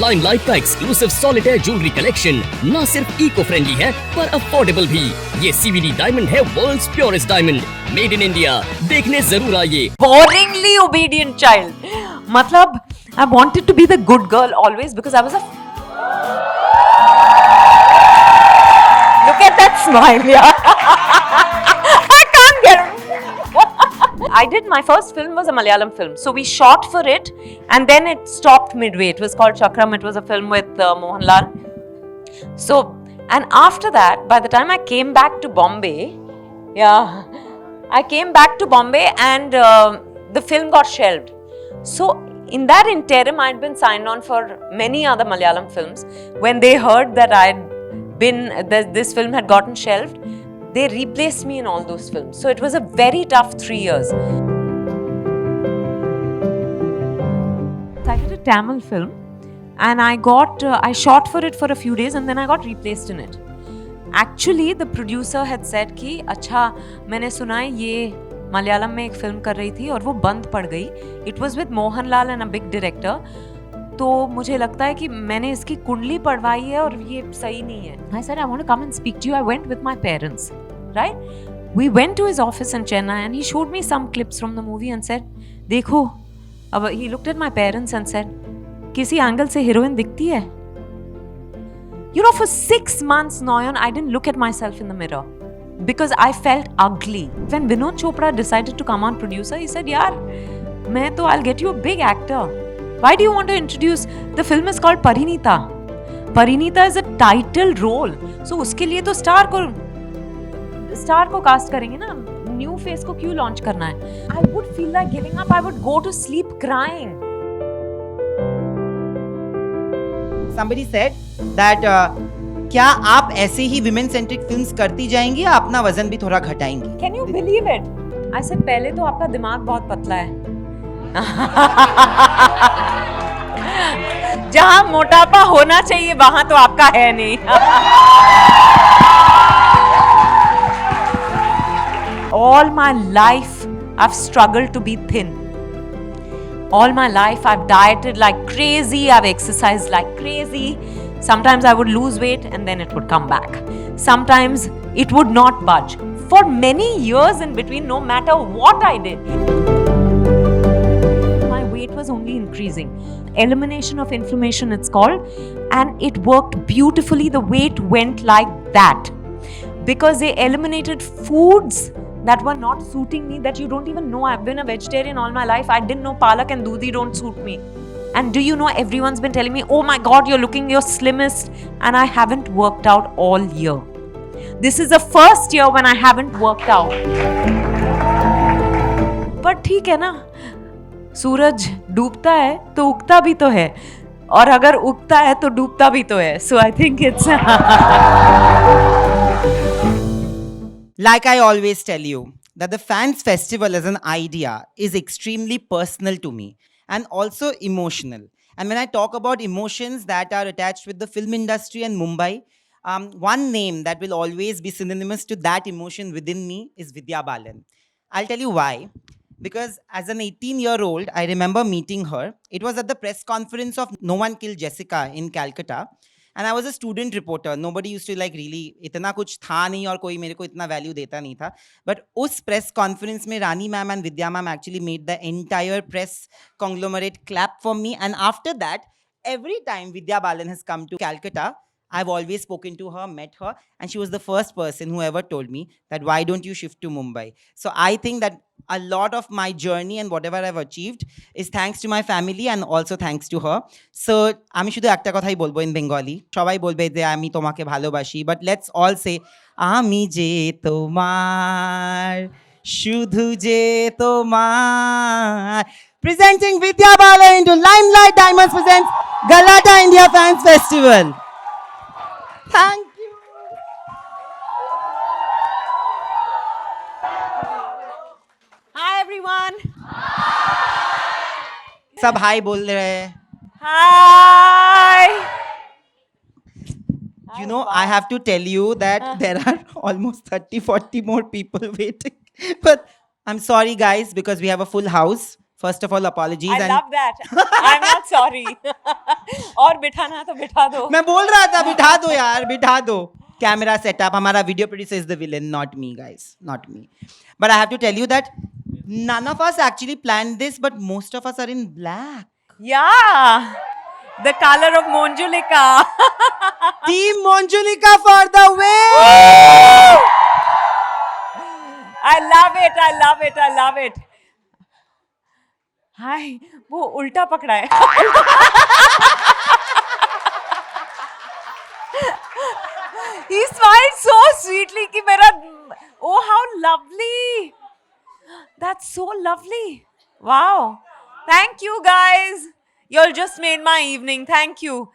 Limelight का exclusive solitaire jewellery collection न सिर्फ इको फ्रेंडली है पर अफोर्डेबल भी। ये CVD डायमंड है, world's purest diamond, made in India. देखने जरूर आइए। Boringly obedient child. मतलब I wanted to be the good girl always because I was a. Look at that smile, yeah. I can't get. I did my first film was a Malayalam film, so we shot for it, and then it stopped midway. It was called Chakram. It was a film with Mohanlal. So, and after that, by the time I came back to Bombay, I came back to Bombay, and the film got shelved. So, in that interim, I'd been signed on for many other Malayalam films. When they heard that this film had gotten shelved, they replaced me in all those films. So it was a very tough 3 years. I did a Tamil film, and I shot for it for a few days, and then I got replaced in it. Actually, the producer had said कि अच्छा मैंने सुना है ये मलयालम में एक film कर रही थी और वो बंद पड़ गई. It was with Mohanlal and a big director. तो मुझे लगता है कि मैंने इसकी कुंडली पढ़वाई है और ये सही नहीं है. I said I want to come and speak to you. I went with my parents, right? We went to his office in Chennai and he showed me some clips from the movie and said, देखो, अब he looked at my parents and said, किसी angle से heroine दिखती है? You know, for 6 months, Noyan, I didn't look at myself in the mirror because I felt ugly. When Vinod Chopra decided to come on producer, he said, यार, मैं तो I'll get you a big actor. Why do you want to introduce? The film is called Parineeta. Parineeta is a title role. So उसके लिए तो star को cast करेंगे ना. New face को क्यों लॉन्च करना है? I would feel like giving up. I would go to sleep crying. Somebody said that क्या आप ऐसे ही women centric films करती जाएंगी या अपना वजन भी थोड़ा घटाएंगी? Can you believe it? I said पहले तो आपका दिमाग बहुत पतला है. जहां मोटापा होना चाहिए वहां तो आपका है नहीं. All my life I've struggled to be thin. All my life I've dieted like crazy, I've exercised like crazy. Sometimes I would lose weight and then it would come back. Sometimes it would not budge. For many years in between, no matter what I did, weight was only increasing. Elimination of inflammation, it's called, and it worked beautifully. The weight went like that because they eliminated foods that were not suiting me, that you don't even know. I've been a vegetarian all my life. I didn't know Palak and Dudhi don't suit me. And do you know, everyone's been telling me, oh my god, you're looking your slimmest, and I haven't worked out all year. This is the first year when I haven't worked out. But ठीक है ना, सूरज डूबता है तो उगता भी तो है, और अगर उगता है तो डूबता भी तो है. So I think it's Like I always tell you that the fans festival as an idea is extremely personal to me and also emotional. And when I talk about emotions that are attached with the film industry and Mumbai, one name that will always be synonymous to that emotion within me is Vidya Balan. I'll tell you why. Because as an 18-year-old, I remember meeting her. It was at the press conference of No One Killed Jessica in Calcutta. And I was a student reporter. Nobody used to like really, इतना कुछ था नहीं और कोई मेरे को इतना value देता नहीं था. But उस press conference में Rani ma'am and Vidya ma'am actually made the entire press conglomerate clap for me. And after that, every time Vidya Balan has come to Calcutta, I've always spoken to her, met her, and she was the first person who ever told me that why don't you shift to Mumbai? So I think that a lot of my journey and whatever I've achieved is thanks to my family and also thanks to her. So আমি শুধু একটা কথাই বলবো in Bengali. সবাই বলবে যে আমি তোমাকে ভালোবাসি, but let's all say আমি যে তোমার শুধু যে তোমার. Presenting Vidya Balan into Limelight Diamonds presents Galatta India Fans Festival. Thank you. Hi everyone. सब हाय बोल रहे हैं. Hi. You know, I have to tell you that there are almost 30-40 more people waiting. But I'm sorry guys, because we have a full house. First of all, apologies. I love that. I'm not sorry. और बिठाना तो बिठा दो. मैं बोल रहा था बिठा दो यार, बिठा दो. Camera setup, हमारा video producer is the villain, not me, guys, not me. But I have to tell you that none of us actually planned this, but most of us are in black. Yeah. The color of Manjulika. Team Manjulika for the win! I love it. I love it. I love it. Hi. वो उल्टा पकड़ा है. He smiled so sweetly कि मेरा. Oh, how lovely. That's so lovely. Wow. Thank you, guys. Y'all just made my evening. Thank you.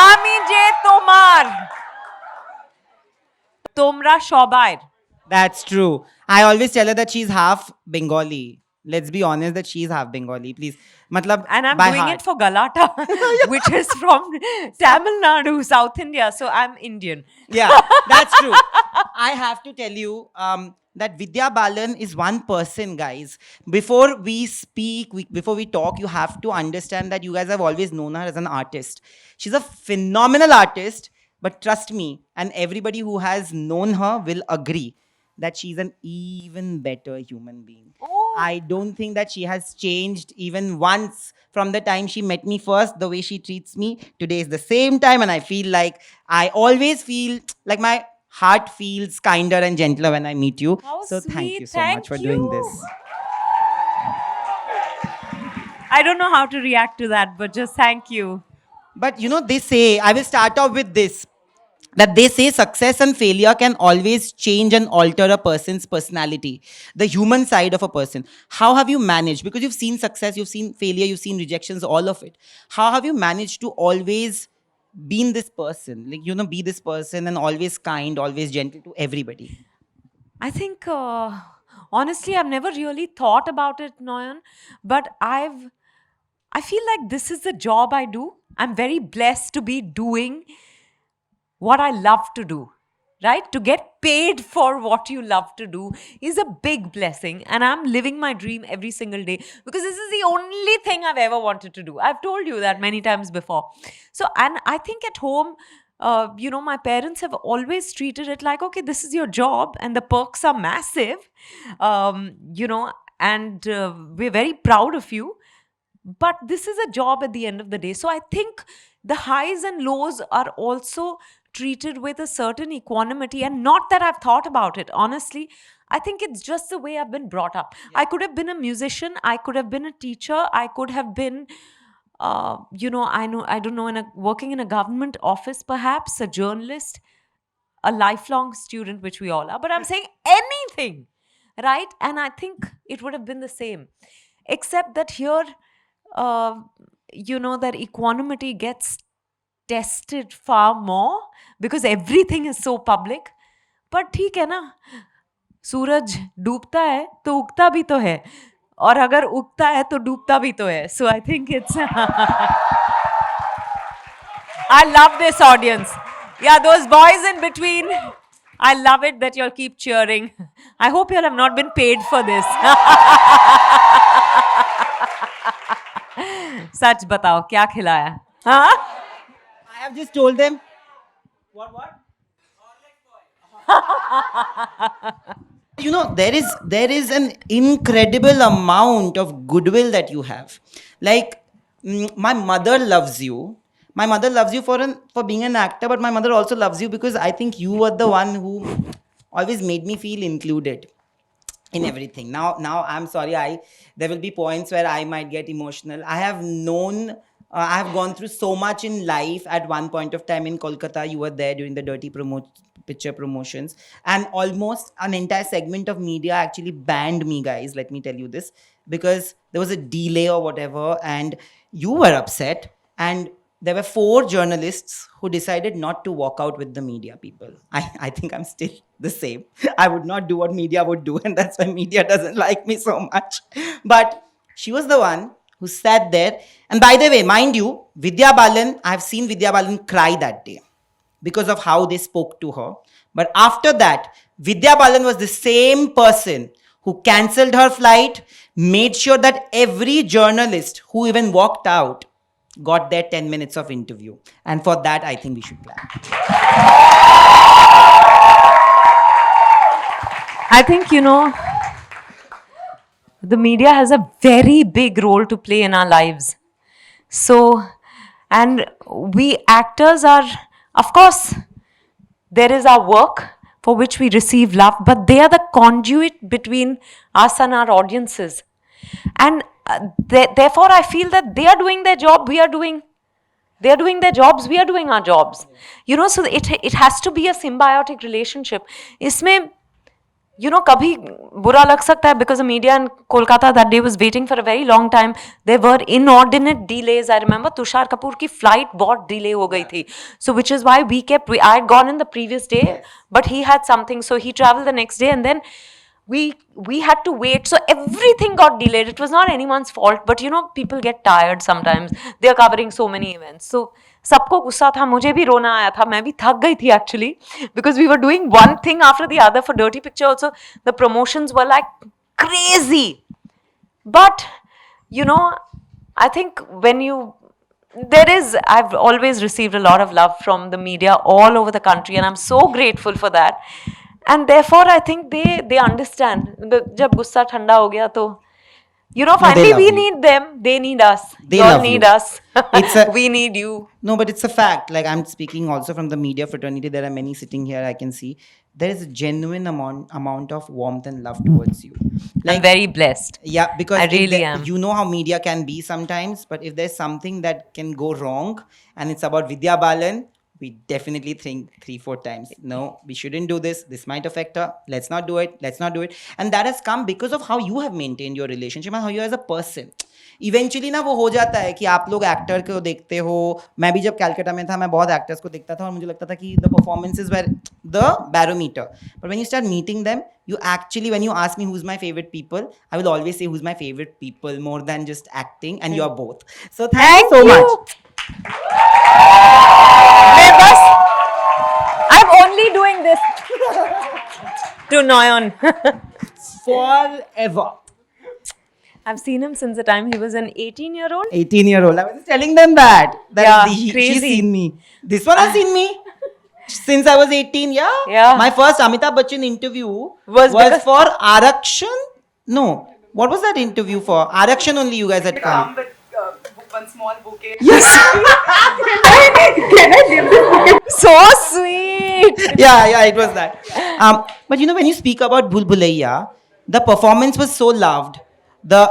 আমি যে তোমার তোমরা সবাই. That's true. I always tell her that she's half Bengali. Let's be honest that she's half Bengali, please. Matlab, And I'm by doing heart. it for Galatta, which is from Tamil Nadu, South India. So I'm Indian. Yeah, that's true. I have to tell you that Vidya Balan is one person, guys. Before we speak, before we talk, you have to understand that you guys have always known her as an artist. She's a phenomenal artist, but trust me, and everybody who has known her will agree that she's an even better human being. I don't think that she has changed even once from the time she met me first. The way she treats me today is the same time, and I feel like I always feel like my heart feels kinder and gentler when I meet you. How So thank sweet. you so much for doing this. I don't know how to react to that, but just thank you. But you know, they say, I will start off with this, that they say success and failure can always change and alter a person's personality, the human side of a person. How have you managed? Because you've seen success, you've seen failure, you've seen rejections, all of it. How have you managed to always be this person? Like, you know, be this person and always kind, always gentle to everybody. I think, honestly, I've never really thought about it, Noyan, but I feel like this is the job I do. I'm very blessed to be doing what I love to do, right? To get paid for what you love to do is a big blessing. And I'm living my dream every single day because this is the only thing I've ever wanted to do. I've told you that many times before. So, and I think at home, you know, my parents have always treated it like, okay, this is your job and the perks are massive, you know, and we're very proud of you. But this is a job at the end of the day. So I think the highs and lows are also treated with a certain equanimity, and not that I've thought about it. Honestly, I think it's just the way I've been brought up. Yeah. I could have been a musician. I could have been a teacher. I could have been, you know, I don't know, working in a government office, perhaps, a journalist, a lifelong student, which we all are. But I'm saying anything, right? And I think it would have been the same, except that here, you know, that equanimity gets tested far more because everything is so public. पर ठीक है ना, सूरज डूबता है तो उगता भी तो है, और अगर उगता है तो डूबता भी तो है. So I think it's I love this audience. Yeah, those boys in between, I love it that you'll keep cheering. I hope you'll have not been paid for this. सच बताओ क्या खिलाया? हाँ? I have just told them. What? You know, there is an incredible amount of goodwill that you have. Like, my mother loves you. My mother loves you for being an actor, but my mother also loves you because I think you were the one who always made me feel included in everything. Now I'm sorry, there will be points where I might get emotional. I have gone through so much in life. At one point of time in Kolkata, you were there during the dirty picture promotions, and almost an entire segment of media actually banned me, guys. Let me tell you this, because there was a delay or whatever, and you were upset, and there were 4 journalists who decided not to walk out with the media people. I think I'm still the same. I would not do what media would do, and that's why media doesn't like me so much. But she was the one who sat there. And by the way, mind you, Vidya Balan, I've seen Vidya Balan cry that day because of how they spoke to her. But after that, Vidya Balan was the same person who cancelled her flight, made sure that every journalist who even walked out got their 10 minutes of interview. And for that, I think we should clap. I think, the media has a very big role to play in our lives. So, and we actors are, of course, there is our work for which we receive love, but they are the conduit between us and our audiences. And therefore, I feel that they are doing their job, they are doing their jobs, we are doing our jobs. So it has to be a symbiotic relationship. इसमें kabhi bura lag sakta hai because the media in Kolkata that day was waiting for a very long time. There were inordinate delays. I remember Tushar Kapoor ki flight bahut delay ho gayi thi. So which is why I had gone in the previous day, but he had something. So he traveled the next day and then we had to wait. So everything got delayed. It was not anyone's fault, but people get tired sometimes. They are covering so many events. So सबको गुस्सा था, मुझे भी रोना आया था, मैं भी थक गई थी actually because we were doing one thing after the other for Dirty Picture also. The promotions were like crazy. But I think I've always received a lot of love from the media all over the country and I'm so grateful for that. And therefore, I think they understand. जब गुस्सा ठंडा हो गया तो finally we need them. They need us. They all love need you. us. It's we need you. No, but it's a fact. Like I'm speaking also from the media fraternity. There are many sitting here. I can see there is a genuine amount of warmth and love towards you. I'm very blessed. Yeah, because I really am. You know how media can be sometimes, but if there's something that can go wrong and it's about Vidya Balan, we definitely think 3-4 times. No, we shouldn't do this. This might affect her. Let's not do it. Let's not do it. And that has come because of how you have maintained your relationship and how you are as a person. Eventually ना वो हो जाता है कि आप लोग actor को देखते हो. मैं भी जब कैलकाटा में था मैं बहुत एक्टर्स को देखता था और मुझे लगता था कि the performances were the barometer. But when you start meeting them, you actually, when you ask me who's my favorite people, I will always say who's my favorite people more than just acting, and you're both. So thank you so much. I'm only doing this to Nayan. Forever. I've seen him since the time he was an 18-year-old. 18-year-old. I was just telling them that Yeah, she's crazy. seen me. This one has seen me since I was 18. Yeah. My first Amitabh Bachchan interview Was for Arakshan. No, what was that interview for? Arakshan only. You guys had come. With one small bouquet. Yes. So sweet. Yeah, it was that. But when you speak about Bhool Bhulaiyaa, the performance was so loved.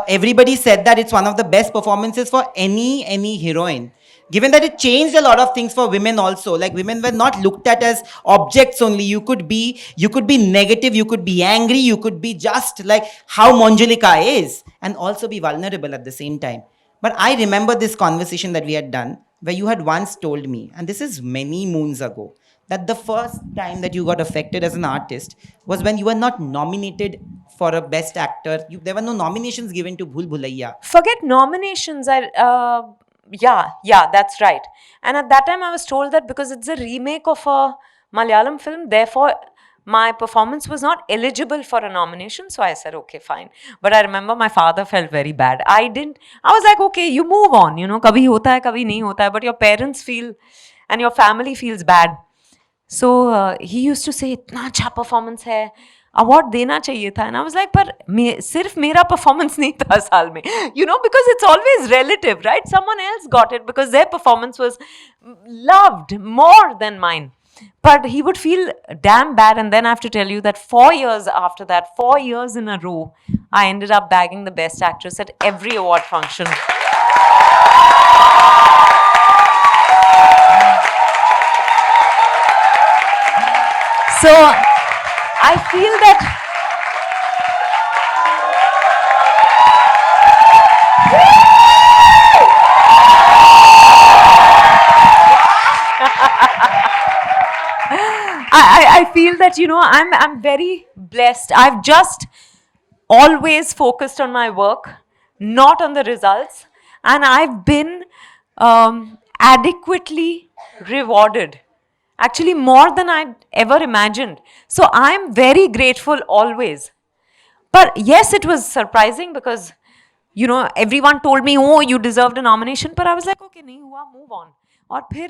Everybody said that it's one of the best performances for any heroine. Given that it changed a lot of things for women also. Like women were not looked at as objects only. You could be negative, you could be angry, you could be just like how Manjulika is, and also be vulnerable at the same time. But I remember this conversation that we had done where you had once told me, and this is many moons ago, that the first time that you got affected as an artist was when you were not nominated for a best actor. There were no nominations given to Bhool Bhulaiyaa. Forget nominations. Yeah, that's right. And at that time I was told that because it's a remake of a Malayalam film, therefore my performance was not eligible for a nomination. So I said, okay, fine. But I remember my father felt very bad. I was like, okay, you move on. Kabhi hota hai, kabhi nahi hota hai. But your parents feel and your family feels bad. So he used to say, इतना अच्छा performance है, award देना चाहिए था. And I was like, पर सिर्फ मेरा performance नहीं था साल में. Because it's always relative, right? Someone else got it because their performance was loved more than mine. But he would feel damn bad. And then I have to tell you that 4 years after that, 4 years in a row, I ended up bagging the best actress at every award function. So I feel that I feel that I'm very blessed. I've just always focused on my work, not on the results, and I've been adequately rewarded. Actually, more than I'd ever imagined. So I'm very grateful always. But yes, it was surprising because, everyone told me, oh, you deserved a nomination. But I was like, okay, nahi hua, move on. Or phir,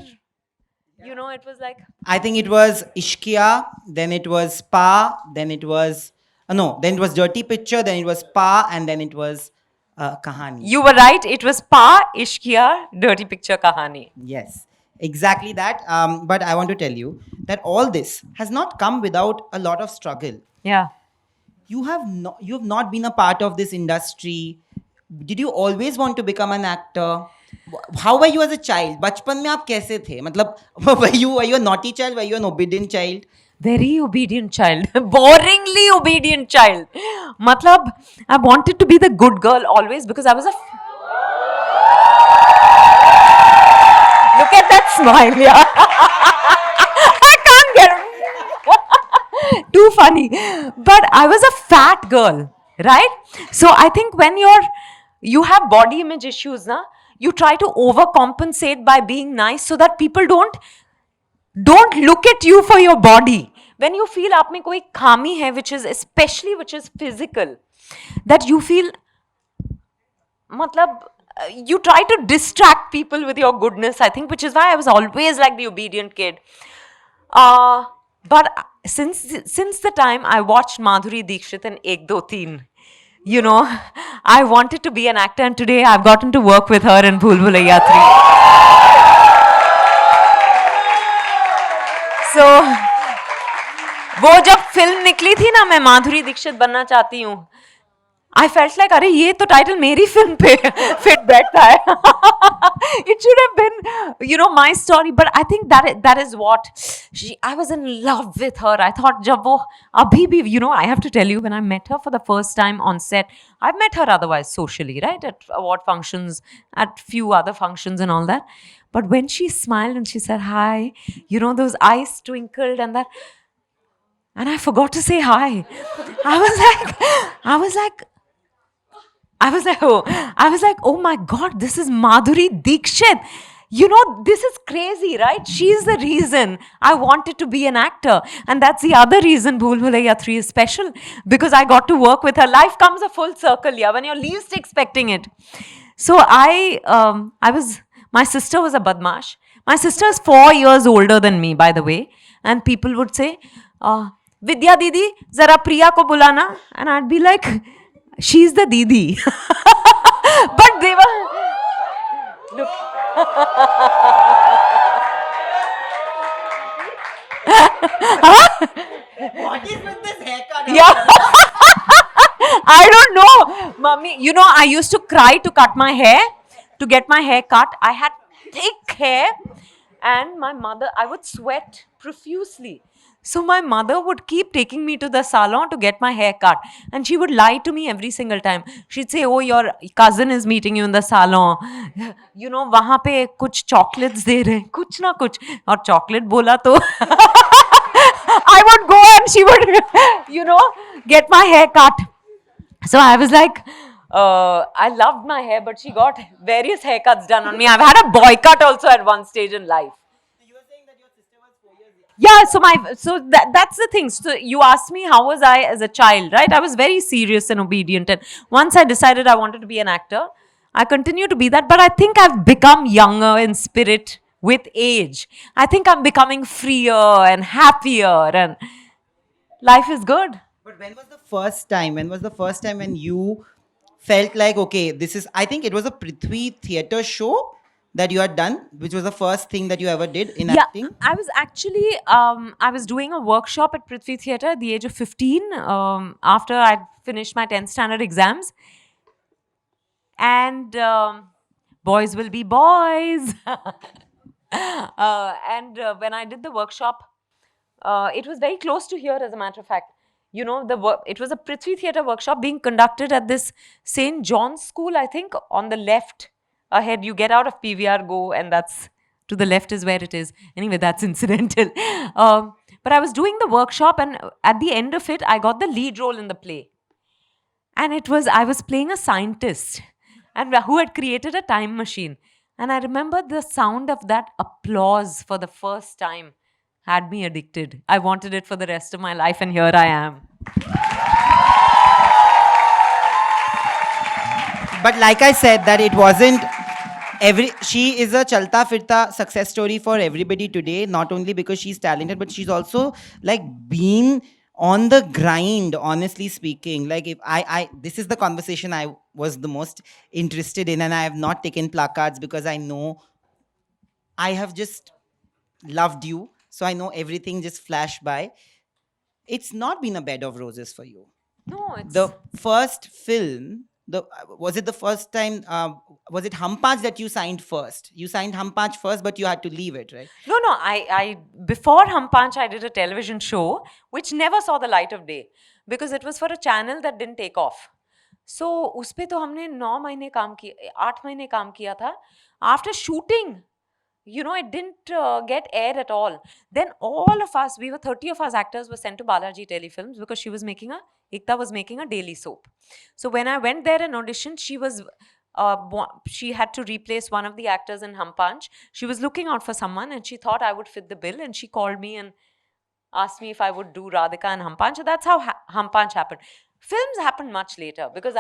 it was like, I think it was Ishkia, then it was Pa, then it was no, then it was Dirty Picture, then it was Pa, and then it was Kahani. you were right. It was Pa Ishkia Dirty Picture Kahani. Yes, exactly that. But I want to tell you that all this has not come without a lot of struggle. Yeah. You have not been a part of this industry. Did you always want to become an actor? How were you as a child? बचपन में आप कैसे थे? मतलब were you a naughty child? Were you an obedient child? Very obedient child. Boringly obedient child. Matlab, I wanted to be the good girl always because I was Look at that smile, yeah. I can't get it. Too funny. But I was a fat girl, right? So I think when you have body image issues, na, you try to overcompensate by being nice so that people don't look at you for your body. When you feel aap mein koi khami hai, which is physical, that you feel, matlab, you try to distract people with your goodness, I think, which is why I was always like the obedient kid. But since the time I watched Madhuri Dixit and Ek Do Teen, I wanted to be an actor, and today I've gotten to work with her in Bhool Bhulaiyaa 3. So, वो जब film निकली थी ना, मैं माधुरी दीक्षित बनना चाहती हूँ, I felt like, अरे ये तो टाइटल मेरी फिल्म पे फिट बैठता है. It should have been, my story. But I think that is what I was in love with her. I thought जब वो अभी भी, I have to tell you, when I met her for the first time on set, I've met her otherwise socially, right, at award functions, at few other functions and all that. But when she smiled and she said hi, those eyes twinkled and that, and I forgot to say hi. I was like, oh my God, this is Madhuri Dixit. This is crazy, right? She's the reason I wanted to be an actor. And that's the other reason Bhool Bhulaiyaa 3 is special, because I got to work with her. Life comes a full circle, yeah, when you're least expecting it. So my sister was a badmash. My sister is 4 years older than me, by the way. And people would say, Vidya Didi, zara Priya ko bulana. And I'd be like, she's the Didi. But they were... Look. What is with this haircut? Yeah. I don't know. Mummy, I used to cry to cut my hair, to get my hair cut. I had thick hair. And my mother, I would sweat profusely. So my mother would keep taking me to the salon to get my hair cut. And she would lie to me every single time. She'd say, oh, your cousin is meeting you in the salon. वहाँ पे कुछ chocolates दे रहे हैं. कुछ ना कुछ. और chocolate बोला तो I would go and she would, get my hair cut. So I was like, I loved my hair, but she got various haircuts done on me. I've had a boycott also at one stage in life. You were saying that your sister was 4 years younger. Yeah, that's the thing. So you asked me how was I as a child, right? I was very serious and obedient. And once I decided I wanted to be an actor, I continue to be that. But I think I've become younger in spirit with age. I think I'm becoming freer and happier, and life is good. But when was the first time? When was the first time when you felt like, okay, this is... I think it was a Prithvi theatre show that you had done, which was the first thing that you ever did in acting. I was actually, I was doing a workshop at Prithvi Theatre at the age of 15 after I'd finished my 10th standard exams. And boys will be boys. And when I did the workshop, it was very close to here, as a matter of fact. It was a Prithvi Theatre workshop being conducted at this St. John's School, I think, on the left. Ahead, you get out of PVR, go, and that's to the left is where it is. Anyway, that's incidental. But I was doing the workshop, and at the end of it, I got the lead role in the play. And I was playing a scientist and who had created a time machine. And I remember the sound of that applause for the first time. had me addicted. I wanted it for the rest of my life, and here I am. But like I said, that it wasn't she is a chalta firta success story for everybody today, not only because she's talented, but she's also like been on the grind, honestly speaking. Like if I this is the conversation I was the most interested in, and I have not taken placards because I know I have just loved you. So I know everything just flashed by. It's not been a bed of roses for you. No, it's... The first film, was it the first time, was it Hum Paanch that you signed first? You signed Hum Paanch first, but you had to leave it, right? No, I before Hum Paanch, I did a television show which never saw the light of day because it was for a channel that didn't take off. So उस पे तो हमने 9 महीने काम किया, 8 महीने काम किया था. After shooting, it didn't get aired at all. Then all of us, we were 30 of us actors, were sent to Balaji Telefilms because Ekta was making a daily soap. So when I went there and auditioned, she had to replace one of the actors in Hum Paanch. She was looking out for someone and she thought I would fit the bill, and she called me and asked me if I would do Radhika and Hum Paanch. So that's how Hum Paanch happened. Films happened much later because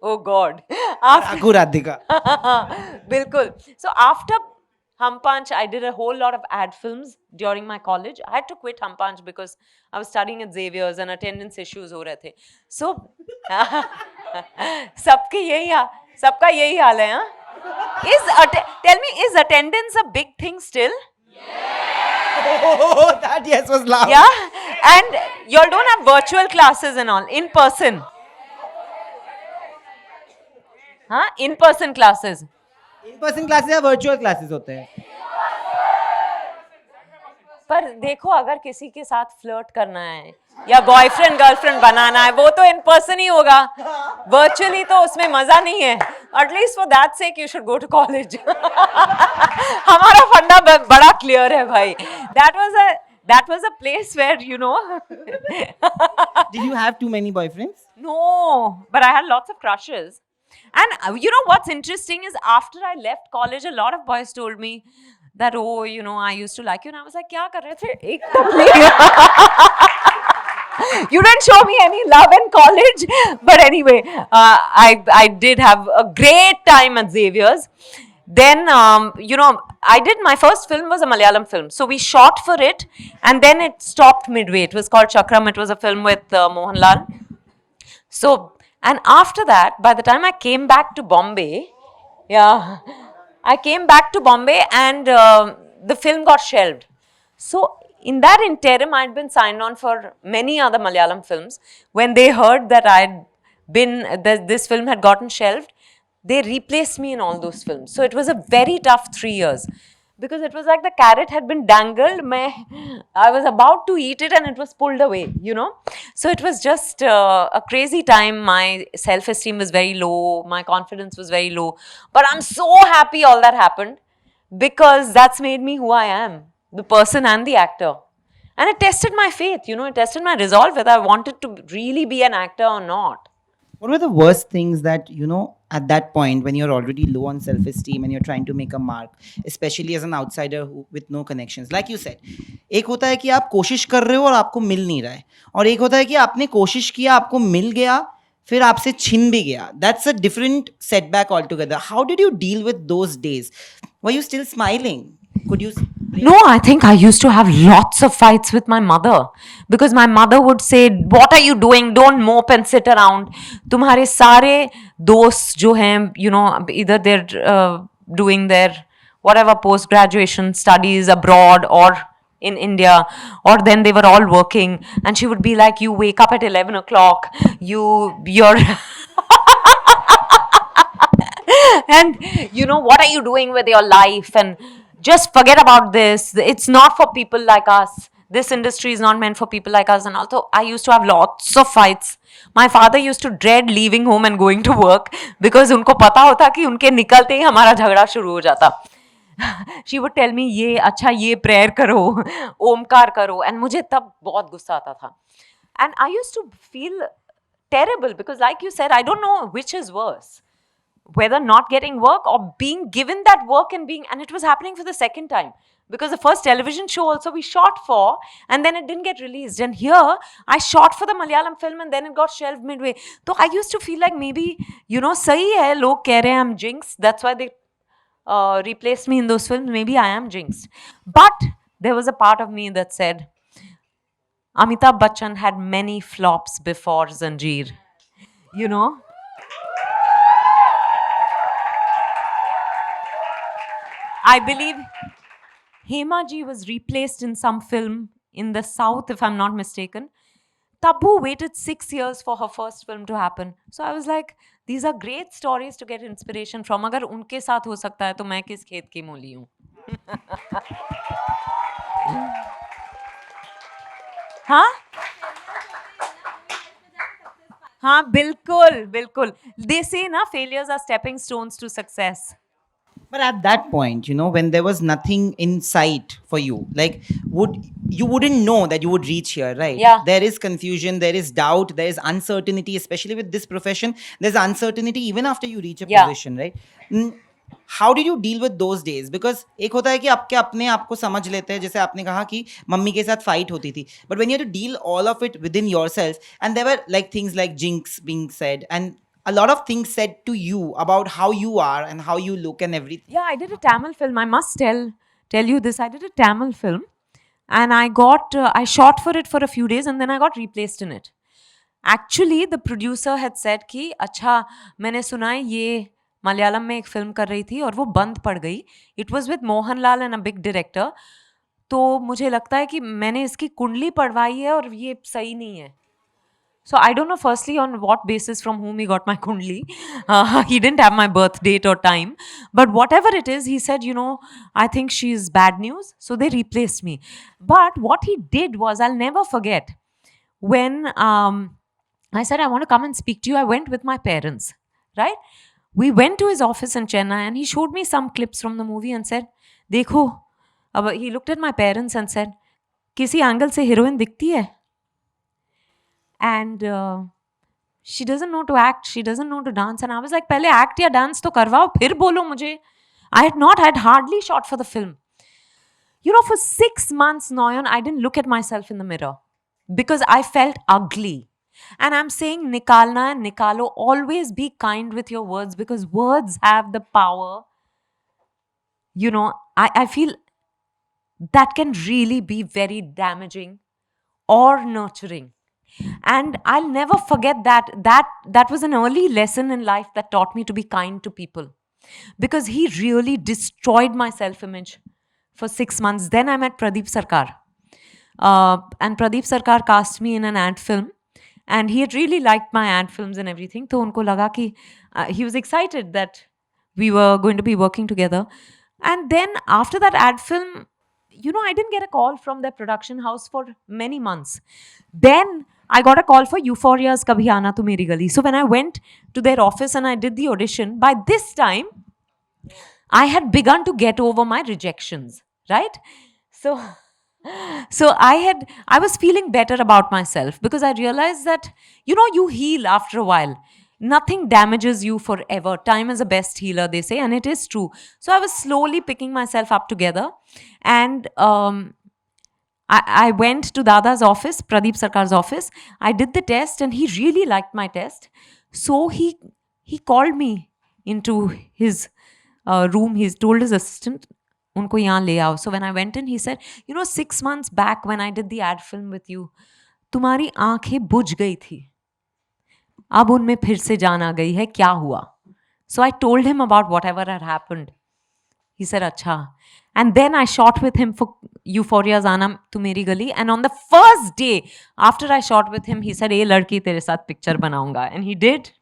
oh God. Aku Radhika. Bilkul. So after Hum Paanch, I did a whole lot of ad films during my college. I had to quit Hum Paanch because I was studying at Xavier's and attendance issues ho rahe the. So सबका यही हाल है, हाँ? Tell me, is attendance a big thing still? Oh, that yes was loud. Yeah, and y'all don't have virtual classes and all, in person. हाँ, in person classes. In person classes या virtual classes होते हैं. पर देखो, अगर किसी के साथ फ्लर्ट करना है या बॉयफ्रेंड गर्लफ्रेंड बनाना है, वो तो इन पर्सन ही होगा. वर्चुअली तो उसमें मजा नहीं है. At least for that sake you should go to college. हमारा फंडा बड़ा क्लियर है भाई. That was a place where, Did you have too many boyfriends? No, but I had lots of crushes. And what's interesting is after I left college, a lot of boys told me that, oh, I used to like you. And I was like, kya kar rahe the? Ek You didn't show me any love in college. But anyway, I did have a great time at Xavier's. Then, I did, my first film was a Malayalam film. So we shot for it and then it stopped midway. It was called Chakram. It was a film with Mohanlal. So, and after that, by the time I came back to Bombay, I came back to Bombay and the film got shelved. So, in that interim, I'd been signed on for many other Malayalam films. When they heard that this film had gotten shelved, they replaced me in all those films. So it was a very tough 3 years because it was like the carrot had been dangled. I was about to eat it and it was pulled away, So it was just a crazy time. My self-esteem was very low. My confidence was very low. But I'm so happy all that happened because that's made me who I am, the person and the actor. And it tested my faith, it tested my resolve whether I wanted to really be an actor or not. What were the worst things that, at that point when you're already low on self-esteem and you're trying to make a mark, especially as an outsider with no connections? Like you said, एक होता है कि आप कोशिश कर रहे हो और आपको मिल नहीं रहा है, और एक होता है कि आपने कोशिश किया, आपको मिल गया, फिर आपसे छिन भी गया. That's a different setback altogether. How did you deal with those days? Were you still smiling? Could you... No, I think I used to have lots of fights with my mother because my mother would say, what are you doing? Don't mope and sit around. तुम्हारे सारे दोस्त जो हैं, either they're doing their whatever post-graduation studies abroad or in India, or then they were all working, and she would be like, you wake up at 11 o'clock, you're... and, what are you doing with your life? And just forget about this. It's not for people like us. This industry is not meant for people like us. And also, I used to have lots of fights. My father used to dread leaving home and going to work because उनको पता होता कि उनके निकलते ही हमारा झगड़ा शुरू हो जाता. She would tell me, ये prayer करो, ओमकार करो, and मुझे तब बहुत गुस्सा आता था. And I used to feel terrible because, like you said, I don't know which is worse. Whether not getting work or being given that work and it was happening for the second time. Because the first television show also we shot for, and then it didn't get released. And here, I shot for the Malayalam film, and then it got shelved midway. So I used to feel like maybe, sahi hai, log keh rahe hain I'm jinx. That's why they replaced me in those films. Maybe I am jinxed. But there was a part of me that said, Amitabh Bachchan had many flops before Zanjeer. You know? I believe Hema ji was replaced in some film in the south, if I'm not mistaken. Tabu waited 6 years for her first film to happen. So I was like, these are great stories to get inspiration from. अगर उनके साथ हो सकता है तो मैं किस खेत की मूली हूँ? हाँ? हाँ, बिल्कुल, बिल्कुल. They say ना, failures are stepping stones to success. But at that point, when there was nothing in sight for you, like you wouldn't know that you would reach here, right? Yeah. There is confusion, there is doubt, there is uncertainty, especially with this profession. There's uncertainty even after you reach a Yeah. position, right? How did you deal with those days? Because एक होता है कि आपके अपने आप को समझ लेते हैं, जैसे आपने कहा कि मम्मी के साथ फाइट होती थी. But when you had to deal all of it within yourself, and there were like things like jinx being said, and a lot of things said to you about how you are and how you look and everything. Yeah, I did a Tamil film. I must tell you this. I did a Tamil film, and I shot for it for a few days, and then I got replaced in it. Actually, the producer had said कि अच्छा मैंने सुना है ये मलयालम में एक film कर रही थी और वो बंद पड़ गई. It was with Mohanlal and a big director. तो मुझे लगता है कि मैंने इसकी कुंडली पढ़वाई है और ये सही नहीं है. So I don't know firstly on what basis from whom he got my kundli. He didn't have my birth date or time. But whatever it is, he said, I think she's bad news. So they replaced me. But what he did was, I'll never forget, when I said, I want to come and speak to you, I went with my parents, right? We went to his office in Chennai and he showed me some clips from the movie and said, Dekho. He looked at my parents and said, किसी angle से heroine दिखती है? And she doesn't know to act, she doesn't know to dance. And I was like, पहले act या dance तो करवाओ, फिर बोलो मुझे. I had hardly shot for the film. For 6 months, Noyan, I didn't look at myself in the mirror because I felt ugly. And I'm saying, nikalna and nikalo, always be kind with your words because words have the power. I feel that can really be very damaging or nurturing. And I'll never forget that was an early lesson in life that taught me to be kind to people, because he really destroyed my self-image for 6 months. Then I met Pradeep Sarkar, and Pradeep Sarkar cast me in an ad film, and he had really liked my ad films and everything. So unko laga ki he was excited that we were going to be working together. And then after that ad film, I didn't get a call from their production house for many months. Then I got a call for Euphoria's Kabhi Aana Tu Meri Gali. So when I went to their office and I did the audition, by this time, I had begun to get over my rejections, right? So I was feeling better about myself because I realized that, you heal after a while. Nothing damages you forever. Time is the best healer, they say, and it is true. So I was slowly picking myself up together, and I went to Dada's office, Pradeep Sarkar's office. I did the test and he really liked my test. So he called me into his room. He told his assistant, unko yahan le aao. So when I went in, he said, 6 months back when I did the ad film with you, तुम्हारी आंखें बुझ गई थी. अब उनमें फिर से जान आ गई है, क्या हुआ? So I told him about whatever had happened. He said, Acha. And then I shot with him for Euphoria's Aana Tu Meri Gali. And on the first day after I shot with him, he said, "Hey, ladki, tere saath picture banaunga." And he did.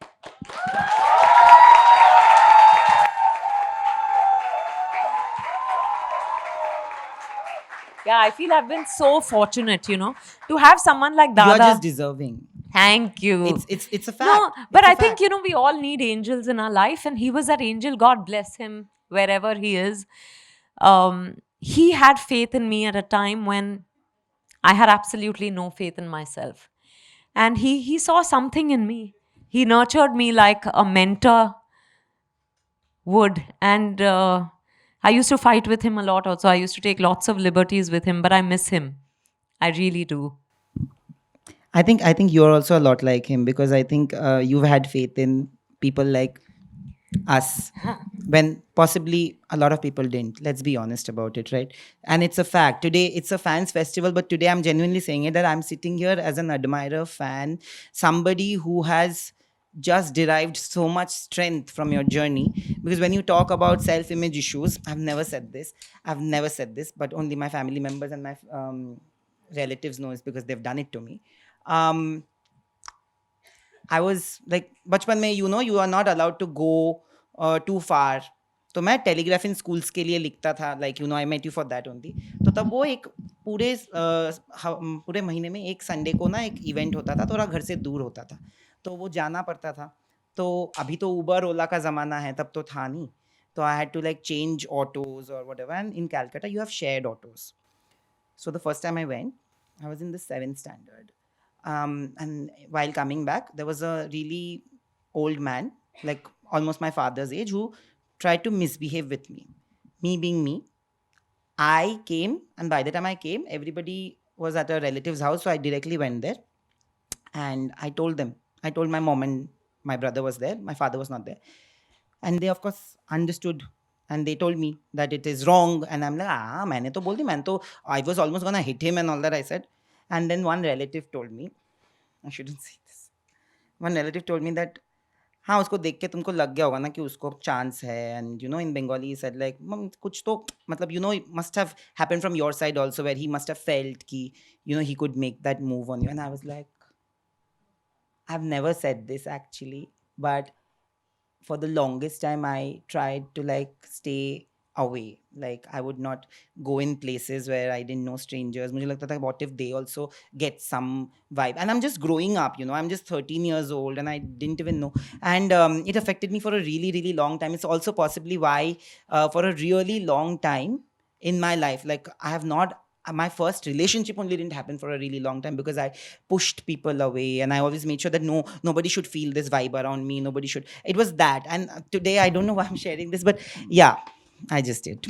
Yeah, I feel I've been so fortunate, to have someone like Dada. You're just deserving. Thank you. It's a fact. No, but It's a I think, fact. we all need angels in our life, and he was that angel. God bless him wherever he is. He had faith in me at a time when I had absolutely no faith in myself. And he saw something in me. He nurtured me like a mentor would. And I used to fight with him a lot also. I used to take lots of liberties with him, but I miss him. I really do. I think you're also a lot like him, because I think you've had faith in people like us when possibly a lot of people didn't. Let's be honest about it, right? And it's a fact. Today it's a fans festival, but today I'm genuinely saying it, that I'm sitting here as an admirer, fan, somebody who has just derived so much strength from your journey. Because when you talk about self-image issues, I've never said this, but only my family members and my relatives know, is because they've done it to me. um I was like, बचपन में you are not allowed to go too far. तो मैं telegraph इन schools के लिए लिखता था, like I met you for that only. तो तब वो एक पूरे महीने में एक संडे को ना एक इवेंट होता था, थोड़ा घर से दूर होता था, तो वो जाना पड़ता था. तो अभी तो उबर ओला का ज़माना है, तब तो था नहीं. तो I had to like change autos और whatever, and in Calcutta you have shared autos. So the first time I went, I was in the 7th standard. And while coming back, there was a really old man, like almost my father's age, who tried to misbehave with me. Me being me, I came, and by the time I came, everybody was at a relative's house, so I directly went there. And I told them, I told my mom, and my brother was there, my father was not there. And they, of course, understood. And they told me that it is wrong. And I'm like, maine to bol di, I was almost gonna hit him and all that, I said. And then one relative told me, I shouldn't say this. One relative told me that, हाँ उसको देख के तुमको लग गया होगा ना कि उसको चांस है. And in Bengali he said like, कुछ तो मतलब it must have happened from your side also, where he must have felt कि he could make that move on you. And I was like, I've never said this actually, but for the longest time I tried to like stay away. Like I would not go in places where I didn't know strangers. मुझे लगता था, what if they also get some vibe? And I'm just growing up, I'm just 13 years old, and I didn't even know. And it affected me for a really, really long time. It's also possibly why for a really long time in my life, like I have not, my first relationship only didn't happen for a really long time, because I pushed people away, and I always made sure that nobody should feel this vibe around me. Nobody should. It was that. And today I don't know why I'm sharing this, but yeah, I just did.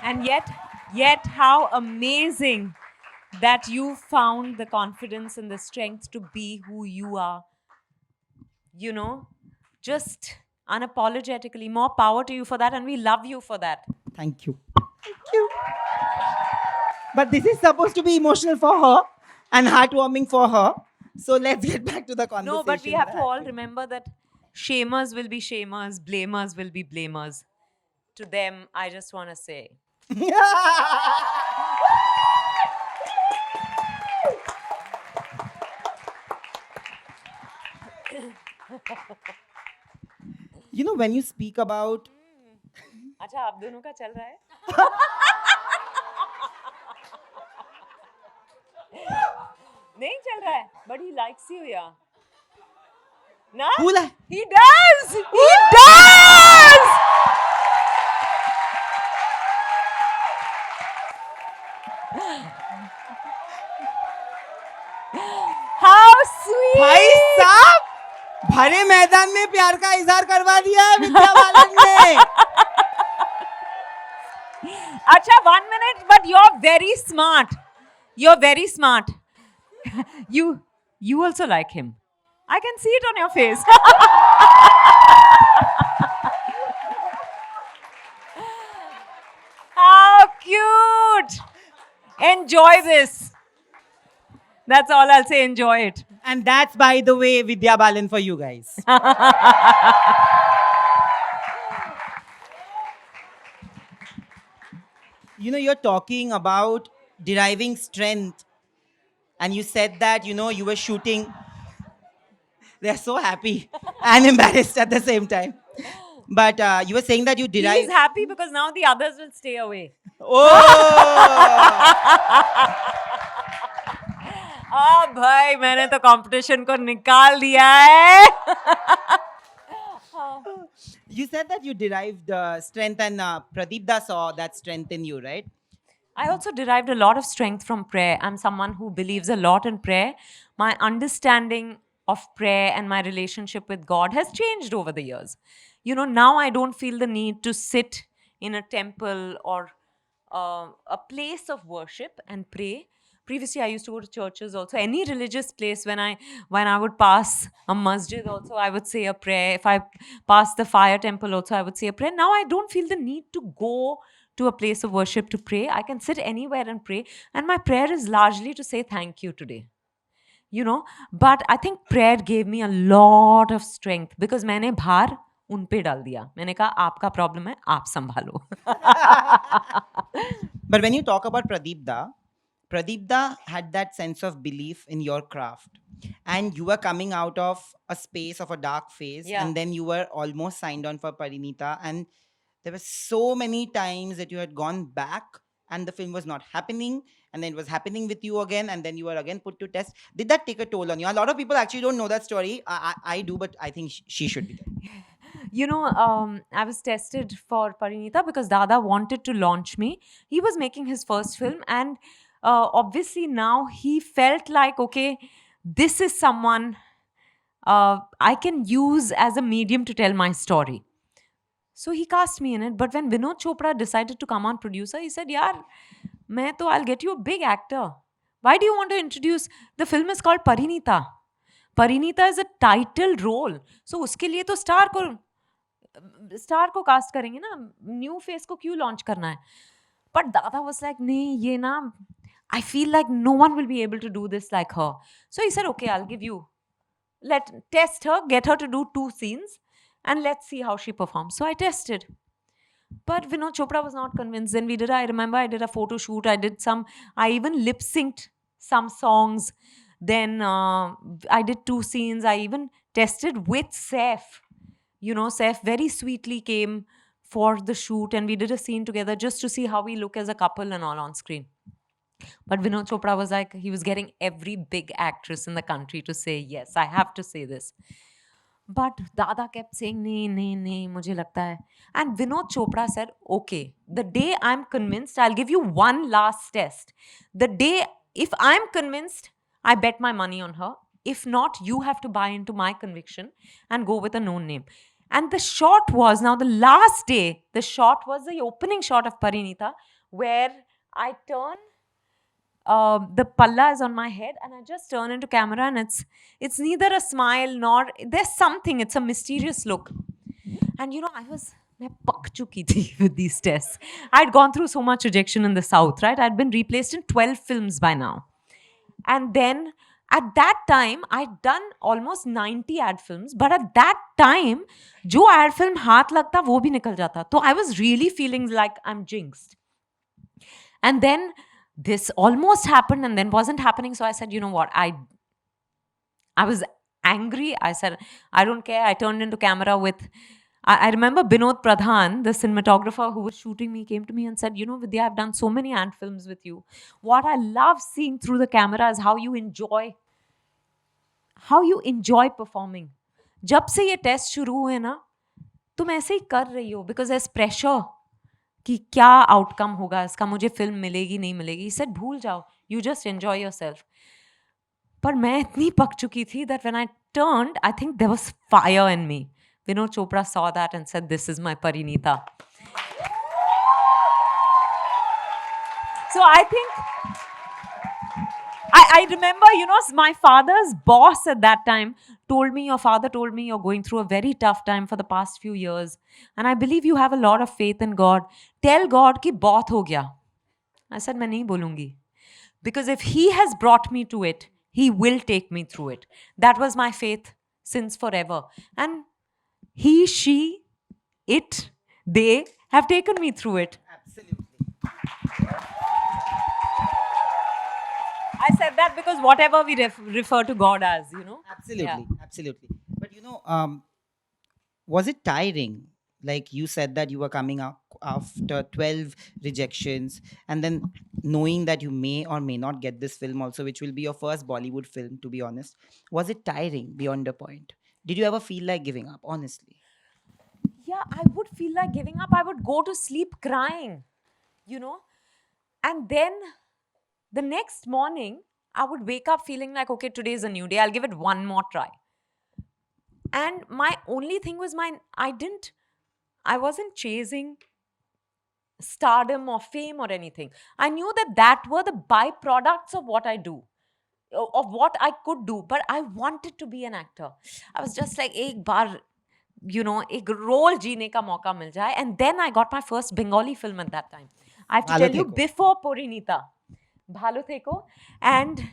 And yet how amazing that you found the confidence and the strength to be who you are. Just unapologetically. More power to you for that, and we love you for that. Thank you. Thank you. But this is supposed to be emotional for her and heartwarming for her. So let's get back to the conversation. No, but we have to all remember that shamers will be shamers, blamers will be blamers. To them, I just want to say. When you speak about... अच्छा, आप दोनों का चल रहा है? नहीं चल रहा है, but he likes you, yeah. No? He does! He does! How sweet! भाई साहब, भरे मैदान में प्यार का इजहार करवा दिया है विद्या बालन ने. अच्छा, 1 minute, but you're very smart. You're very smart. You also like him. I can see it on your face. How cute! Enjoy this. That's all I'll say. Enjoy it. And that's, by the way, Vidya Balan for you guys. You're talking about deriving strength. And you said that, you were shooting. They're so happy and embarrassed at the same time. But you were saying that you derived... He's happy because now the others will stay away. भाई मैंने तो competition को निकाल दिया है. You said that you derived strength, and Pradeep Da saw that strength in you, right? I also derived a lot of strength from prayer. I'm someone who believes a lot in prayer. My understanding of prayer and my relationship with God has changed over the years. Now I don't feel the need to sit in a temple or a place of worship and pray. Previously, I used to go to churches also. Any religious place, when I would pass a masjid, also I would say a prayer. If I pass the fire temple, also I would say a prayer. Now I don't feel the need to go to a place of worship to pray. I can sit anywhere and pray, and my prayer is largely to say thank you today. But I think prayer gave me a lot of strength because मैंने भार उन पे डाल दिया. मैंने कहा आपका problem है, आप संभालो. But when you talk about Pradeep Da had that sense of belief in your craft. And you were coming out of a space of a dark phase. Yeah. And then you were almost signed on for Parineeta. And there were so many times that you had gone back and the film was not happening. And then it was happening with you again. And then you were again put to test. Did that take a toll on you? A lot of people actually don't know that story. I do, but I think she should be there. I was tested for Parineeta because Dada wanted to launch me. He was making his first film, and obviously now he felt like, okay, this is someone I can use as a medium to tell my story. So he cast me in it. But when Vinod Chopra decided to come on producer, he said, Yaar, I'll get you a big actor. Why do you want to introduce? The film is called Parineeta. Parineeta is a title role. So उसके लिए तो star को cast करेंगे ना, new face को क्यों launch करना है. बट दादा वाज लाइक नहीं, ये ना I feel like no one will be able to do this like her. So he said okay, I will give you, let test her, get her to do 2 scenes and let's see how she performs. So I tested, but Vinod Chopra was not convinced. Then I remember I did a photo shoot, I even lip synced some songs. Then I did 2 scenes. I even tested with Saif. Saif very sweetly came for the shoot and we did a scene together just to see how we look as a couple and all on screen. But Vinod Chopra was like, he was getting every big actress in the country to say, yes, I have to say this. But Dada kept saying, nahi, mujhe lagta hai. And Vinod Chopra said, okay, the day I'm convinced, I'll give you one last test. The day, if I'm convinced, I bet my money on her. If not, you have to buy into my conviction and go with a known name. And the shot was, now the last day, the shot was the opening shot of Parineeta, where I turn, the palla is on my head and I just turn into camera and it's neither a smile nor, there's something, it's a mysterious look. And मैं पक चुकी थी with these tests. I'd gone through so much rejection in the South, right? I'd been replaced in 12 films by now. And then at that time, I'd done almost 90 ad films. But at that time, जो ad film हाथ लगता वो भी निकल जाता. So I was really feeling like I'm jinxed. And then this almost happened and then wasn't happening. So I said, you know what? I was angry. I said, I don't care. I turned into camera with... I remember Binod Pradhan, the cinematographer who was shooting me, came to me and said, Vidya, I've done so many ad films with you. What I love seeing through the camera is how you enjoy performing. जब से ये test शुरू हुए ना, तुम ऐसे ही कर रही हो because there's pressure कि क्या आउटकम होगा इसका, मुझे फिल्म मिलेगी नहीं मिलेगी. He said, भूल जाओ, you just enjoy yourself. पर मैं इतनी पक चुकी थी that when I turned, I think there was fire in me. Vinod Chopra saw that and said, this is my Parineeta. So I think, I remember, my father's boss at that time your father told me, you're going through a very tough time for the past few years. And I believe you have a lot of faith in God. Tell God कि बहुत हो गया. I said, मैं नहीं बोलूंगी. Because if he has brought me to it, he will take me through it. That was my faith since forever. And he, she, it, they have taken me through it. Absolutely. I said that because whatever we refer to God as, Absolutely, Yeah. absolutely. But was it tiring? Like you said that you were coming up after 12 rejections and then knowing that you may or may not get this film also, which will be your first Bollywood film, to be honest. Was it tiring beyond a point? Did you ever feel like giving up, honestly? Yeah, I would feel like giving up. I would go to sleep crying, And then the next morning, I would wake up feeling like, okay, today is a new day. I'll give it one more try. And my only thing was I wasn't chasing stardom or fame or anything. I knew that were the byproducts of what I do, of what I could do, but I wanted to be an actor. I was just like, ek baar, ek role jeene ka mauka mil jaye. And then I got my first Bengali film at that time. I have to Bhalo tell you, Theko. before Parineeta, Bhalo Theko. And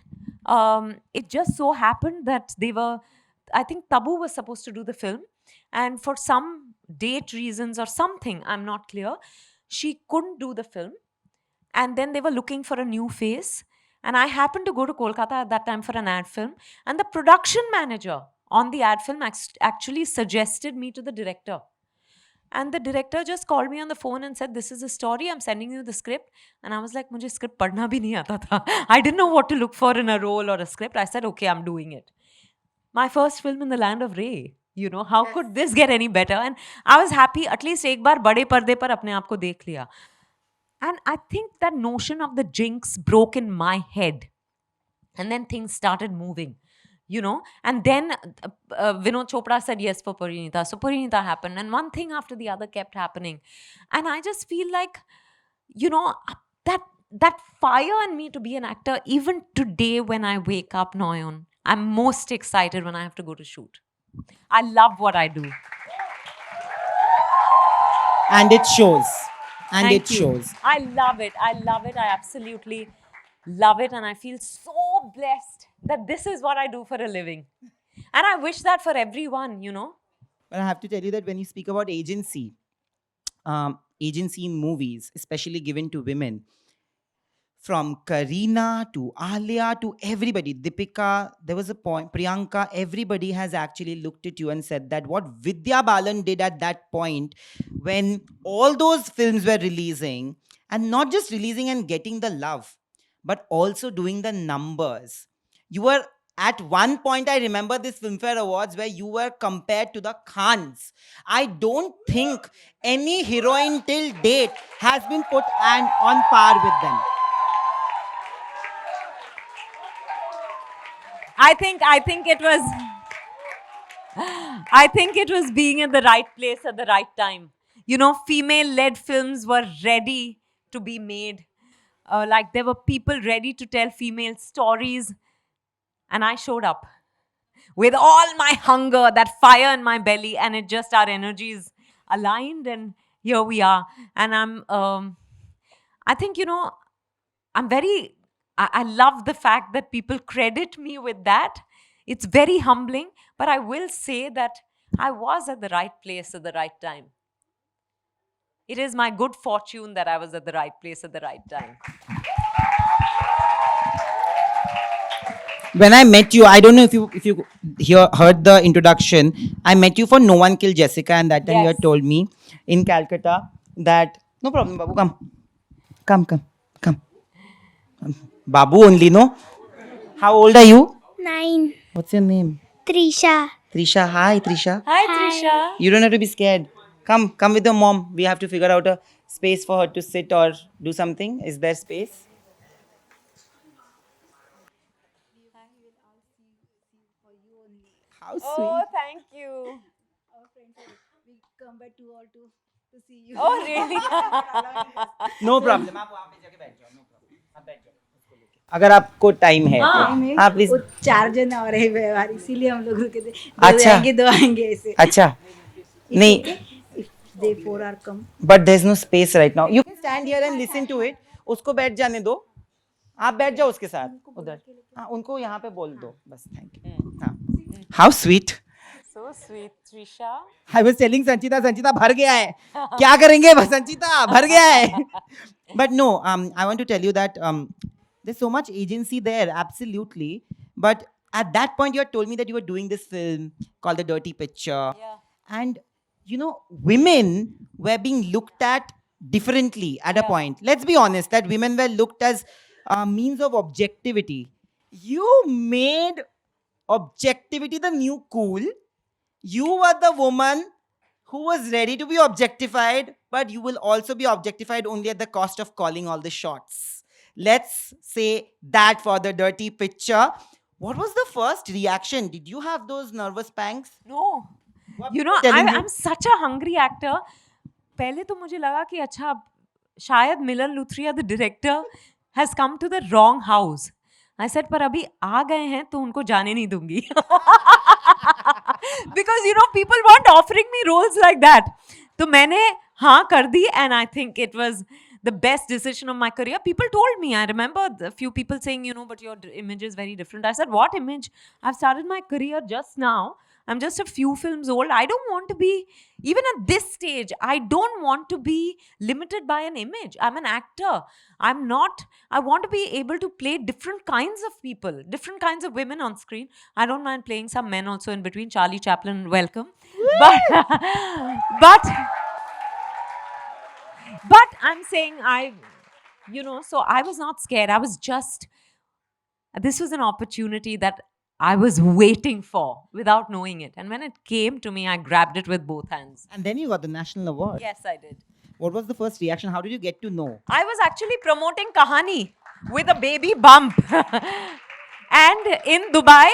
it just so happened that I think Tabu was supposed to do the film. And for some date reasons or something, I'm not clear, she couldn't do the film. And then they were looking for a new face. And I happened to go to Kolkata at that time for an ad film. And the production manager on the ad film actually suggested me to the director. And the director just called me on the phone and said, "This is a story. I'm sending you the script." And I was like, "Mujhe script padhna bhi nahi aata tha." I didn't know what to look for in a role or a script. I said, "Okay, I'm doing it." My first film in the land of Ray. How could this get any better? And I was happy. At least ek baar bade parde par apne aap ko dekh liya. And I think that notion of the jinx broke in my head. And then things started moving, And then Vinod Chopra said yes for Parineeta. So Parineeta happened. And one thing after the other kept happening. And I just feel like, that fire in me to be an actor, even today when I wake up, Noyon, I'm most excited when I have to go to shoot. I love what I do. And it shows. And Thank it you. shows. I love it. I love it. I absolutely love it. And I feel so blessed that this is what I do for a living. And I wish that for everyone, But I have to tell you that when you speak about agency in movies, especially given to women, from Kareena to Alia to everybody, Deepika, there was a point, Priyanka, everybody has actually looked at you and said that what Vidya Balan did at that point when all those films were releasing, and not just releasing and getting the love, but also doing the numbers. You were at one point, I remember this Filmfare Awards where you were compared to the Khans. I don't think any heroine till date has been put on par with them. I think it was being in the right place at the right time. Female-led films were ready to be made. Like there were people ready to tell female stories. And I showed up with all my hunger, that fire in my belly, and it just, our energies aligned, and here we are. And I think, I love the fact that people credit me with that. It's very humbling, but I will say that I was at the right place at the right time. It is my good fortune that I was at the right place at the right time. When I met you, I don't know if you heard the introduction. I met you for No One Killed Jessica, and that time you had told me in Calcutta that no problem, Babu, come. Babu only, no? How old are you? 9. What's your name? Trisha. Trisha. Hi, Trisha. Hi, Trisha. You don't have to be scared. Come with your mom. We have to figure out a space for her to sit or do something. Is there space? How sweet. Oh, thank you. Our friends said, we come by 2 or 2 to see you. Oh, really? No problem. आप वहाँ पे जाके बैठ जाओ. No problem. आप बैठ जाओ. उसको लेके. अगर आपको टाइम है तो आप प्लीज. वो 4 जन और है व्यवहार, इसीलिए हम लोग रुके थे. अच्छा. दो आएंगे ऐसे. अच्छा. नहीं. If they 4 are come. But there's no space right now. You can stand here and listen to it. उसको बैठ जाने दो. आप बैठ जाओ उसके साथ उधर. हाँ, उनको यहाँ पे बोल दो. बस thank you. हाँ. How sweet. So sweet, Trisha. I was telling Sanchita भर गया है. क्या करेंगे संचिता भर गया है. But no, I want to tell you that there's so much agency there, absolutely. But at that point, you had told me that you were doing this film called The Dirty Picture. Yeah. And, women were being looked at differently at a point. Let's be honest, that women were looked as means of objectivity. You made objectivity the new cool. You were the woman who was ready to be objectified, but you will also be objectified only at the cost of calling all the shots. Let's say that for the dirty picture. What was the first reaction? Did you have those nervous pangs? No. What You were know, telling you? I'm such a hungry actor. पहले तो मुझे लगा कि अच्छा शायद Milan Luthria the director has come to the wrong house. I said पर अभी आ गए हैं तो उनको जाने नहीं दूंगी. Because you know people want offering me roles like that. तो मैंने हाँ कर दी and I think it was the best decision of my career. People told me, I remember a few people saying, you know, but your image is very different. I said, what image? I've started my career just now. I'm just a few films old. I don't want to be, even at this stage, I don't want to be limited by an image. I'm an actor. I'm not, I want to be able to play different kinds of people, different kinds of women on screen. I don't mind playing some men also in between. Charlie Chaplin, welcome. But but I'm saying you know, so I was not scared. I was just, this was an opportunity that I was waiting for without knowing it. And when it came to me, I grabbed it with both hands. And then you got the national award. Yes, I did. What was the first reaction? How did you get to know? I was actually promoting Kahani with a baby bump. And in Dubai,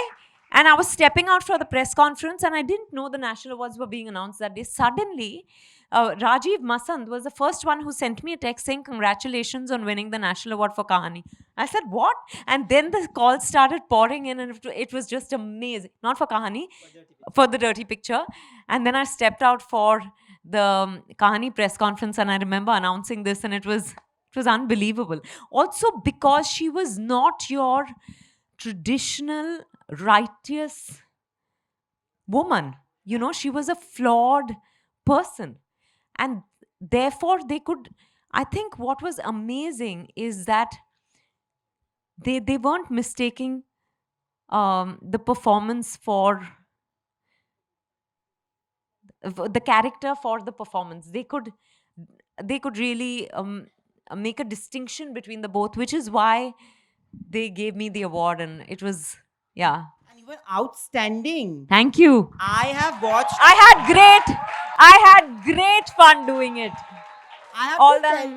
and I was stepping out for the press conference, and I didn't know the national awards were being announced that day. Suddenly, Rajiv Masand was the first one who sent me a text saying, congratulations on winning the national award for Kahani. I said, what? And then the calls started pouring in, and it was just amazing. Not for Kahani, for the dirty picture. And then I stepped out for the Kahani press conference, and I remember announcing this, and it was unbelievable. Also because she was not your traditional righteous woman. You know, she was a flawed person. And therefore, they could, I think what was amazing is that they weren't mistaking the performance for the character for the performance. They could really make a distinction between the both, which is why they gave me the award. And it was, yeah. And you were outstanding. Thank you. I have watched. I had great fun doing it. I have All to tell-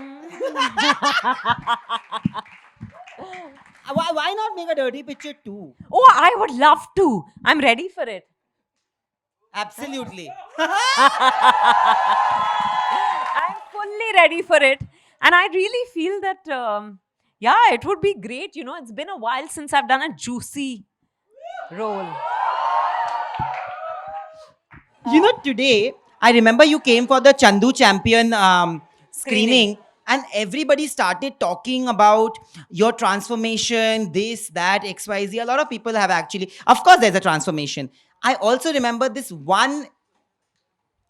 why not make a dirty picture too? Oh, I would love to. I'm ready for it. Absolutely. I'm fully ready for it. And I really feel that, yeah, it would be great. You know, it's been a while since I've done a juicy role. You know, today, I remember you came for the Chandu Champion screening, and everybody started talking about your transformation, this, that, XYZ. A lot of people have actually, of course, there's a transformation. I also remember this one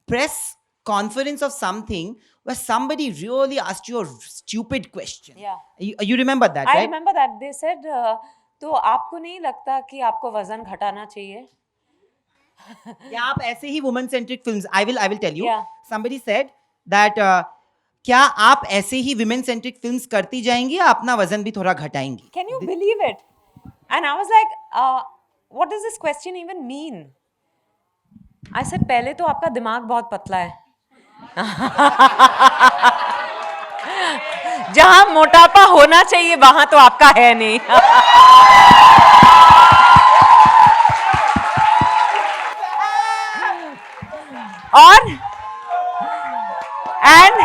press conference of something where somebody really asked you a stupid question. Yeah. You remember that, I right? remember that. They said, तो आपको नहीं लगता कि आपको वजन घटाना चाहिए? या आप ऐसे ही woman centric films, I will tell you. Yeah. Somebody said that क्या आप ऐसे ही women centric films करती जाएंगी या अपना वजन भी थोड़ा घटाएंगी? Can you believe it? And I was like, what does this question even mean? I said, पहले तो आपका दिमाग बहुत पतला है. जहां मोटापा होना चाहिए वहां तो आपका है नहीं. और and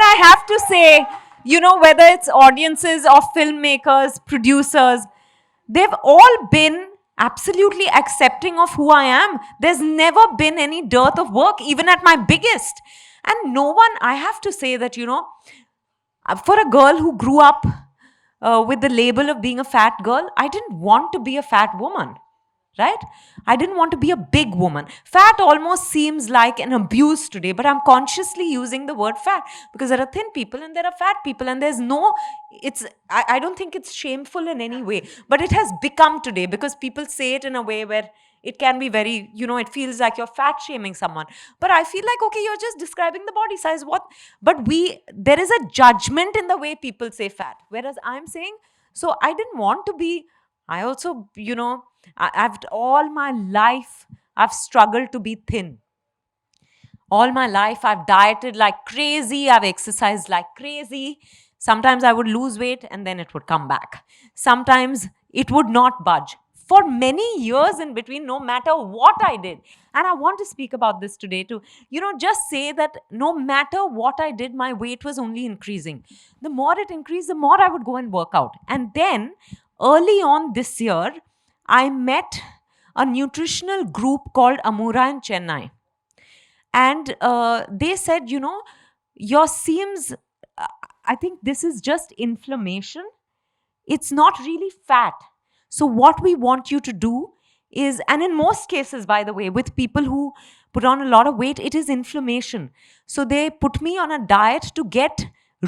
I have to say, you know, whether it's audiences or filmmakers, producers, they've all been absolutely accepting of who I am. There's never been any dearth of work, even at my biggest. And no one, I have to say that, you know, for a girl who grew up with the label of being a fat girl, I didn't want to be a fat woman. Right? I didn't want to be a big woman. Fat almost seems like an abuse today, but I'm consciously using the word fat because there are thin people and there are fat people, and there's no, I don't think it's shameful in any way, but it has become today because people say it in a way where it can be very, you know, it feels like you're fat shaming someone. But I feel like, okay, you're just describing the body size. But there is a judgment in the way people say fat. Whereas I'm saying, so I didn't want to be, I also, you know, I've all my life, I've struggled to be thin. All my life, I've dieted like crazy, I've exercised like crazy. Sometimes I would lose weight and then it would come back. Sometimes it would not budge. For many years in between, no matter what I did. And I want to speak about this today to, just say that no matter what I did, my weight was only increasing. The more it increased, the more I would go and work out. And then early on this year, I met a nutritional group called Amura in Chennai. And they said, your seems, I think this is just inflammation. It's not really fat. So, what we want you to do is, and in most cases, by the way, with people who put on a lot of weight, it is inflammation. So, they put me on a diet to get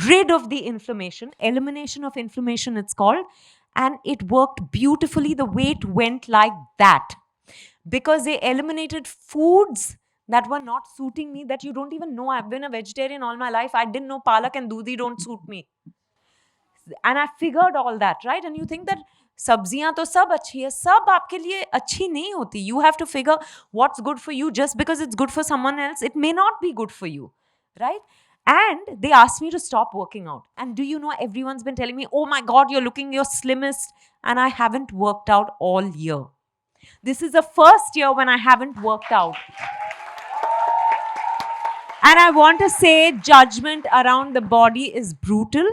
rid of the inflammation, elimination of inflammation, it's called. And it worked beautifully. The weight went like that because they eliminated foods that were not suiting me, that you don't even know. I've been a vegetarian all my life. I didn't know Palak and Dudhi don't suit me. And I figured all that, right? And you think that सब्जियां तो सब अच्छी है, सब आपके लिए अच्छी नहीं होती. You have to figure what's good for you. Just because it's good for someone else, it may not be good for you, right? And they asked me to stop working out. And do you know, everyone's been telling me, oh my God, you're looking your slimmest. And I haven't worked out all year. This is the first year when I haven't worked out. And I want to say, judgment around the body is brutal.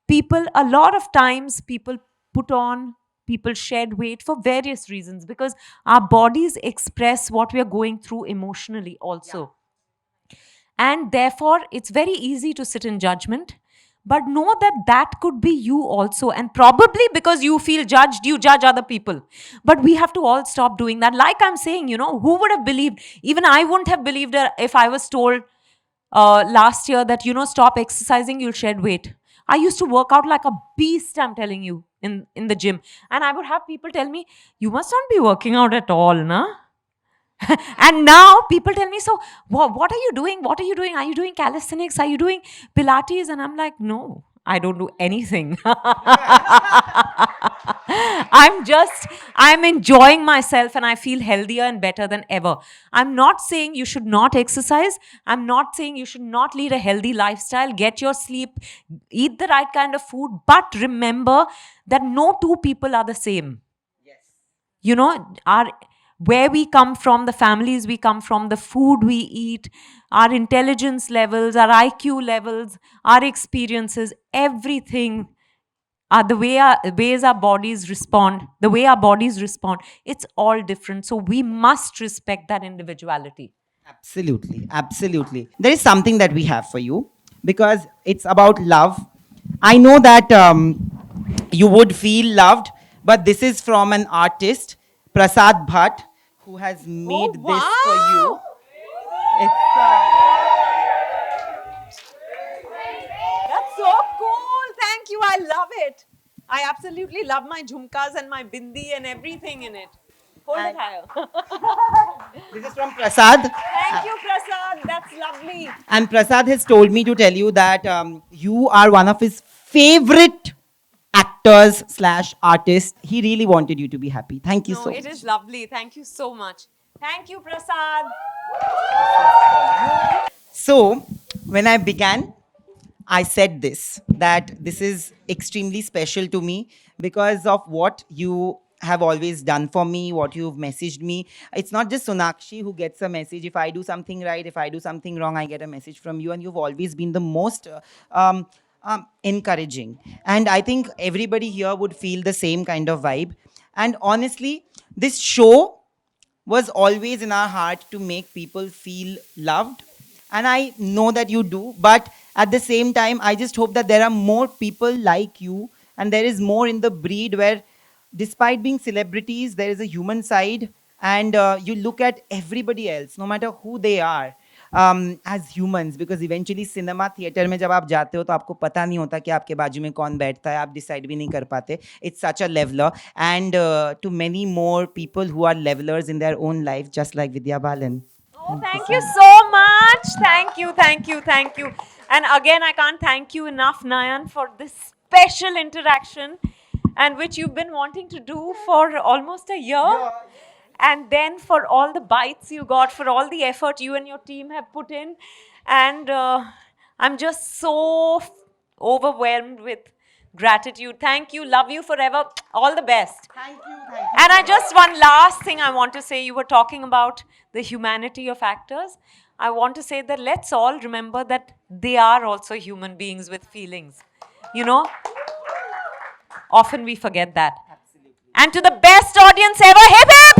People, a lot of times, people shed weight for various reasons, because our bodies express what we are going through emotionally also. And therefore, it's very easy to sit in judgment. But know that that could be you also. And probably because you feel judged, you judge other people. But we have to all stop doing that. Like I'm saying, who would have believed? Even I wouldn't have believed if I was told last year that, stop exercising, you'll shed weight. I used to work out like a beast, I'm telling you, in the gym. And I would have people tell me, you must not be working out at all, na? And now people tell me, so what are you doing? What are you doing? Are you doing calisthenics? Are you doing Pilates? And I'm like, no, I don't do anything. I'm enjoying myself and I feel healthier and better than ever. I'm not saying you should not exercise. I'm not saying you should not lead a healthy lifestyle, get your sleep, eat the right kind of food. But remember that no two people are the same. Yes. Where we come from, the families we come from, the food we eat, our intelligence levels, our IQ levels, our experiences, everything, the ways our bodies respond, it's all different. So we must respect that individuality. Absolutely, absolutely. There is something that we have for you because it's about love. I know that you would feel loved, but this is from an artist, Prasad Bhatt, who has made this for you. It's, That's so cool. Thank you. I love it. I absolutely love my jhumkas and my bindi and everything in it. Hold it higher. this is from Prasad. Thank you, Prasad. That's lovely. And Prasad has told me to tell you that you are one of his favorite actors / artists. He really wanted you to be happy. Thank you so much. It is lovely. Thank you so much. Thank you, Prasad. So, when I began, I said that this is extremely special to me because of what you have always done for me, what you've messaged me. It's not just Sonakshi who gets a message. If I do something right, if I do something wrong, I get a message from you. And you've always been the most encouraging. And I think everybody here would feel the same kind of vibe. And honestly, this show was always in our heart to make people feel loved. And I know that you do. But at the same time, I just hope that there are more people like you. And there is more in the breed where, despite being celebrities, there is a human side. And you look at everybody else, no matter who they are, as humans. Because eventually cinema theater में जब आप जाते हो तो आपको पता नहीं होता कि आपके बाजू में कौन बैठता है, आप decide भी नहीं कर पाते. It's such a leveler. And to many more people who are levelers in their own life, just like Vidya Balan. Oh, thank you so much. Thank you, thank you, thank you. And again, I can't thank you enough, Nayan, for this special interaction and which you've been wanting to do for almost a year. and then for all the bites you got, for all the effort you and your team have put in. And I'm just so overwhelmed with gratitude. Thank you. Love you forever. All the best. Thank you. And I just, one last thing I want to say. You were talking about the humanity of actors. I want to say that let's all remember that they are also human beings with feelings. You know? Often we forget that. Absolutely. And to the best audience ever, hip hip!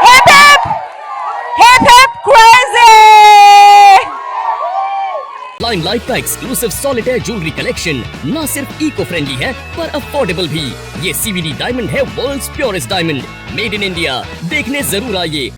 Hip hip! Hip hip crazy! Limelight का exclusive solitaire jewellery collection न सिर्फ eco friendly है पर affordable भी। ये CVD diamond है world's purest diamond, made in India. देखने जरूर आइए।